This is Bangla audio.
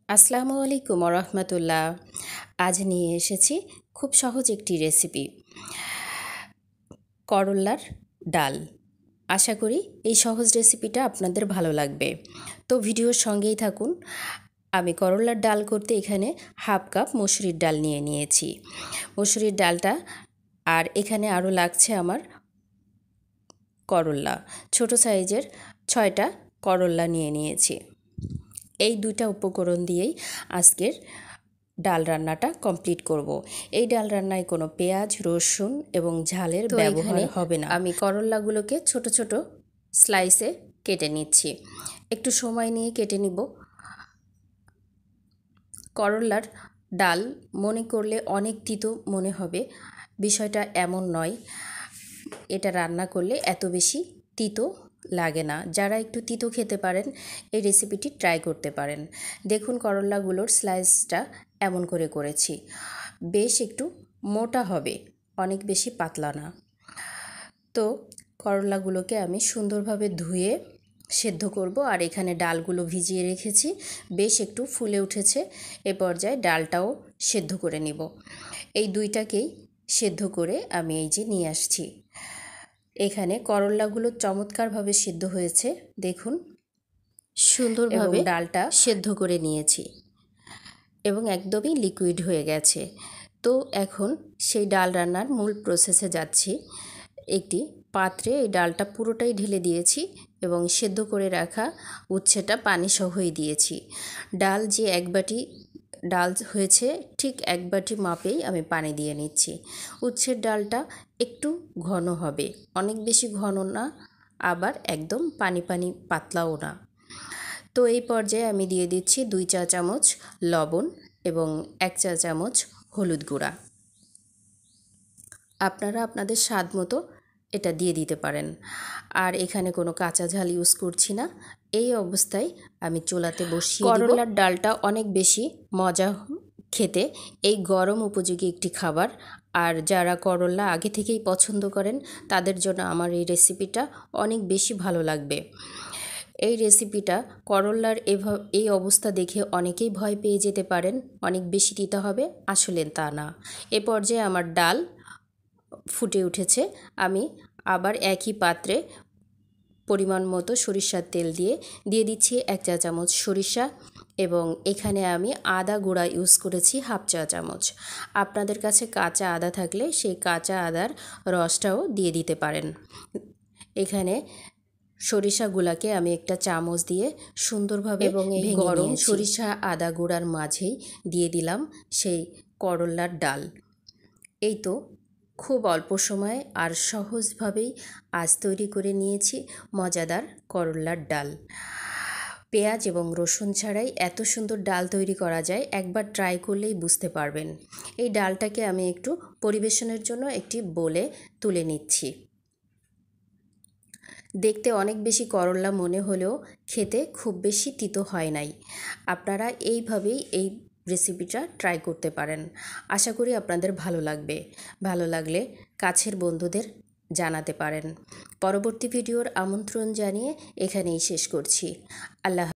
আসসালামু আলাইকুম রহমতুল্লাহ। আজ নিয়ে এসেছি খুব সহজ একটি রেসিপি, করল্লার ডাল। আশা করি এই সহজ রেসিপিটা আপনাদের ভালো লাগবে, তো ভিডিওর সঙ্গেই থাকুন। আমি করল্লার ডাল করতে এখানে হাফ কাপ মসুরির ডাল নিয়ে নিয়েছি। মসুরির ডালটা আর এখানে আরও লাগছে আমার করল্লা, ছোট সাইজের 6টা করল্লা নিয়ে নিয়েছি। এই দুইটা উপকরণ দিয়েই আজকের ডাল রান্নাটা কমপ্লিট করব। এই ডাল রান্নায় কোনো পেঁয়াজ, রসুন এবং ঝালের ব্যবহার হবে না। আমি করল্লাগুলোকে ছোট ছোট স্লাইসে কেটে নিচ্ছি। একটু সময় নিয়ে কেটে নিব। করল্লার ডাল মনে করলে অনেক তিতো মনে হবে, বিষয়টা এমন নয়। এটা রান্না করলে এত বেশি তিতো লাগে না। যারা একটু তিতো খেতে পারেন এই রেসিপিটি ট্রাই করতে পারেন। দেখুন করল্লাগুলোর স্লাইসটা এমন করে করেছি, বেশ একটু মোটা হবে, অনেক বেশি পাতলা না। তো করল্লাগুলোকে আমি সুন্দরভাবে ধুয়ে সেদ্ধ করব। আর এখানে ডালগুলো ভিজিয়ে রেখেছি, বেশ একটু ফুলে উঠেছে। এ পর্যায়ে ডালটাও সেদ্ধ করে নিব। এই দুইটাকেই সেদ্ধ করে আমি এই যে নিয়ে আসছি। এখানে করল্লাগুলো চমৎকারভাবে সিদ্ধ হয়েছে, দেখুন সুন্দরভাবে ডালটা সেদ্ধ করে নিয়েছি এবং একদমই লিকুইড হয়ে গেছে। তো এখন সেই ডাল রান্নার মূল প্রসেসে যাচ্ছি। একটি পাত্রে এই ডালটা পুরোটাই ঢেলে দিয়েছি এবং সেদ্ধ করে রাখা উচ্ছেটা পানি সহই দিয়েছি। ডাল যে এক বাটি ডাল হয়েছে, ঠিক এক বাটি মাপেই আমি পানি দিয়ে নিচ্ছি। উচ্ছের ডালটা একটু ঘন হবে, অনেক বেশি ঘন না, আবার একদম পানি পানি পাতলাও না। তো এই পর্যায়ে আমি দিয়ে দিচ্ছি 2 চা চামচ লবণ এবং 1 চা চামচ হলুদ গুঁড়া। আপনারা আপনাদের স্বাদ মতো এটা দিয়ে দিতে পারেন। আর এখানে কোনো কাঁচা ঝাল ইউজ করছি না। এই অবস্থায় আমি চুলাতে বসিয়ে দিব। করল্লার ডালটা অনেক বেশি মজা খেতে, এই গরম উপযোগী একটি খাবার। আর যারা করল্লা আগে থেকেই পছন্দ করেন তাদের জন্য আমার এই রেসিপিটা অনেক বেশি ভালো লাগবে। এই রেসিপিটা করল্লার এই অবস্থা দেখে অনেকেই ভয় পেয়ে যেতে পারেন, অনেক বেশি দিতে হবে, আসলে তা না। এ পর্যায়ে আমার ডাল ফুটে উঠেছে। আমি আবার একই পাত্রে পরিমাণ মতো সরিষার তেল দিয়ে দিচ্ছি 1 চা চামচ সরিষা, এবং এখানে আমি আদা গুঁড়া ইউজ করেছি হাফ চা চামচ। আপনাদের কাছে কাঁচা আদা থাকলে সেই কাঁচা আদার রসটাও দিয়ে দিতে পারেন। এখানে সরিষাগুলাকে আমি একটা চামচ দিয়ে সুন্দরভাবে এবং এই গরম সরিষা আদা গুঁড়ার মাঝেই দিয়ে দিলাম সেই করল্লার ডাল। এই তো খুব অল্প সময়ে আর সহজভাবেই আজ তৈরি করে নিয়েছি মজাদার করল্লার ডাল। পেঁয়াজ এবং রসুন ছাড়াই এত সুন্দর ডাল তৈরি করা যায়, একবার ট্রাই করলেই বুঝতে পারবেন। এই ডালটাকে আমি একটু পরিবেশনের জন্য একটি বোলে তুলে নিচ্ছি। দেখতে অনেক বেশি করল্লা মনে হলেও খেতে খুব বেশি তিতো হয় নাই। আপনারা এইভাবেই এই রেসিপিটা ট্রাই করতে পারেন। আশা করি আপনাদের ভালো লাগবে। ভালো লাগলে কাছের বন্ধুদের জানাতে পারেন। পরবর্তী ভিডিওর আমন্ত্রণ জানিয়ে এখানেই শেষ করছি। আল্লাহ।